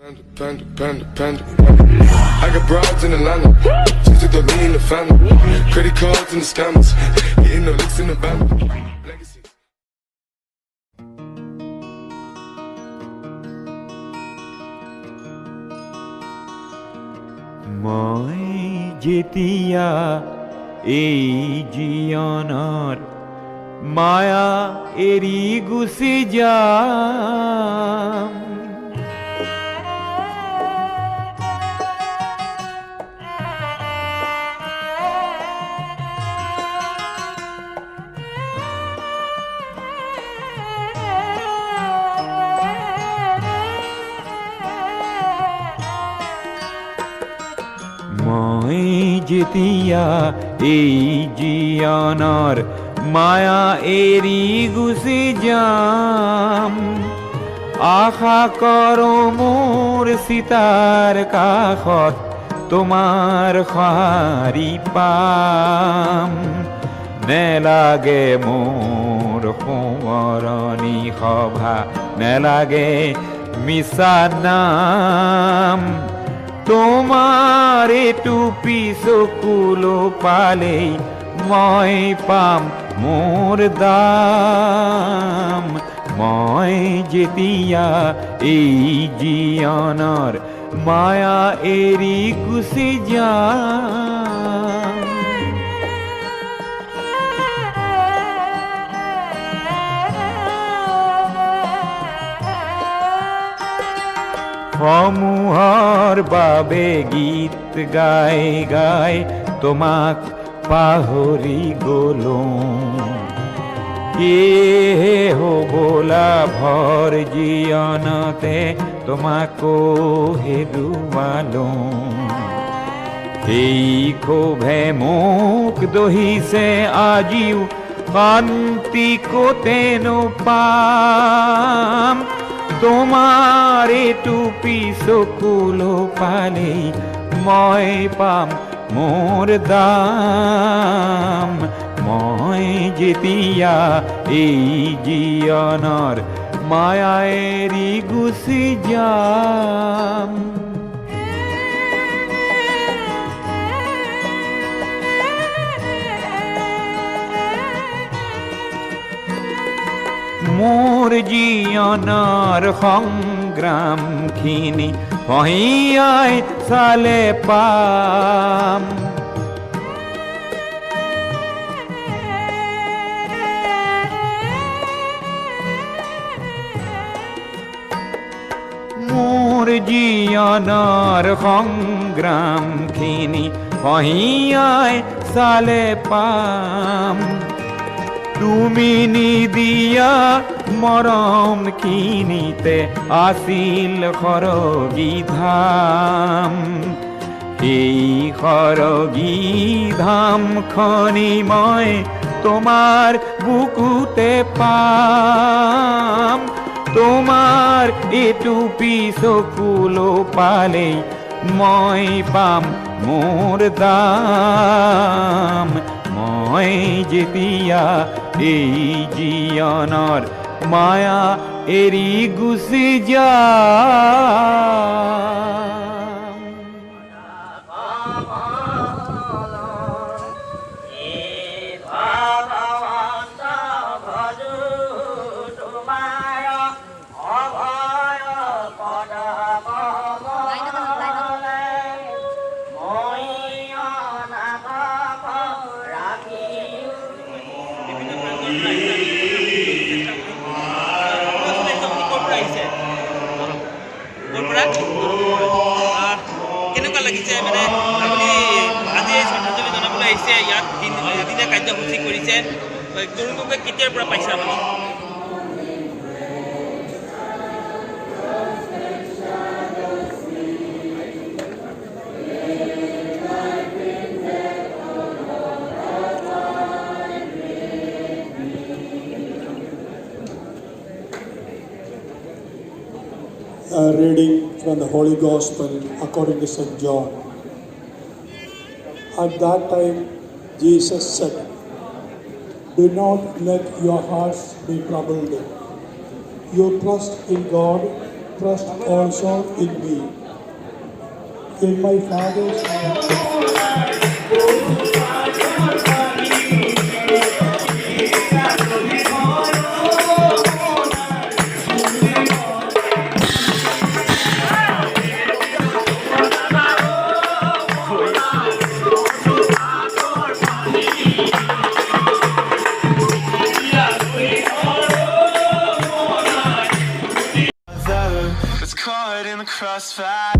Panda. I got broads in Atlanta. Just to throw me in the family. Credit cards and the scammers. Getting no licks in the band. Legacy. মই যেতিয়া এই জীৱনৰ মায়া এৰি গুচি যাম, মই যেতিয়া এই জীৱনৰ মায়া এৰি গুচি যাম, আশা কৰোঁ মোৰ চিতাৰ কাষত তোমাৰ সঁহাৰি পাম। নেলাগে মোৰ সোঁৱৰণি সভা, নেলাগে মিছা নাম, তোমাৰ এইটো চকুলো পালেই মই পাম মোৰ দাম। মই যেতিয়া এই জীৱনৰ মায়া এৰি গুচি যাম, সমূহৰ বাবে গীত গাই গাই তোমাক পাহৰি গলো, সেয়েহে হ'বলা ভৰ জীৱনতে তোমাকো হেৰুৱালো। সেই ক্ষোভে মোক দহিছে আজিও, শান্তি ক'তেনো পাম, তোমাৰ এইটো চকুলো পালেই মই পাম মোৰ দাম। মই যেতিয়া এই জীৱনৰ মায়া এৰি গুচি যাম, মোৰ জীৱনৰ সংগ্ৰামখিনি পহিয়াই চালে পাম, মোৰ জীৱনৰ সংগ্ৰামখিনি পহিয়াই চালে পাম। তুমি নিদিয়া মৰমখিনিতে আছিল সৰগী ধাম, সেই সৰগী ধামখনি মই তোমাৰ বুকুতে পাম। তোমাৰ এইটো চকুলো পালেই মই পাম মোৰ দাম। মই যেতিয়া এই জীৱনৰ মায়া এৰি গুচি যাম, কেনেকুৱা লাগিছে? মানে আপুনি আজি শ্ৰদ্ধাঞ্জলি জনাবলৈ আহিছে, ইয়াত এদিনীয়া কাৰ্যসূচী কৰিছে, তৰুণগগৈক কেতিয়াৰ পৰা পাইছে আপুনি? A reading from the Holy Gospel according to St. John. At that time, Jesus said, "Do not let your hearts be troubled. You trust in God, trust also in me. In my Father's It's caught in the crossfire.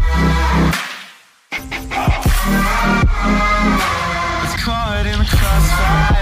It's caught in the crossfire.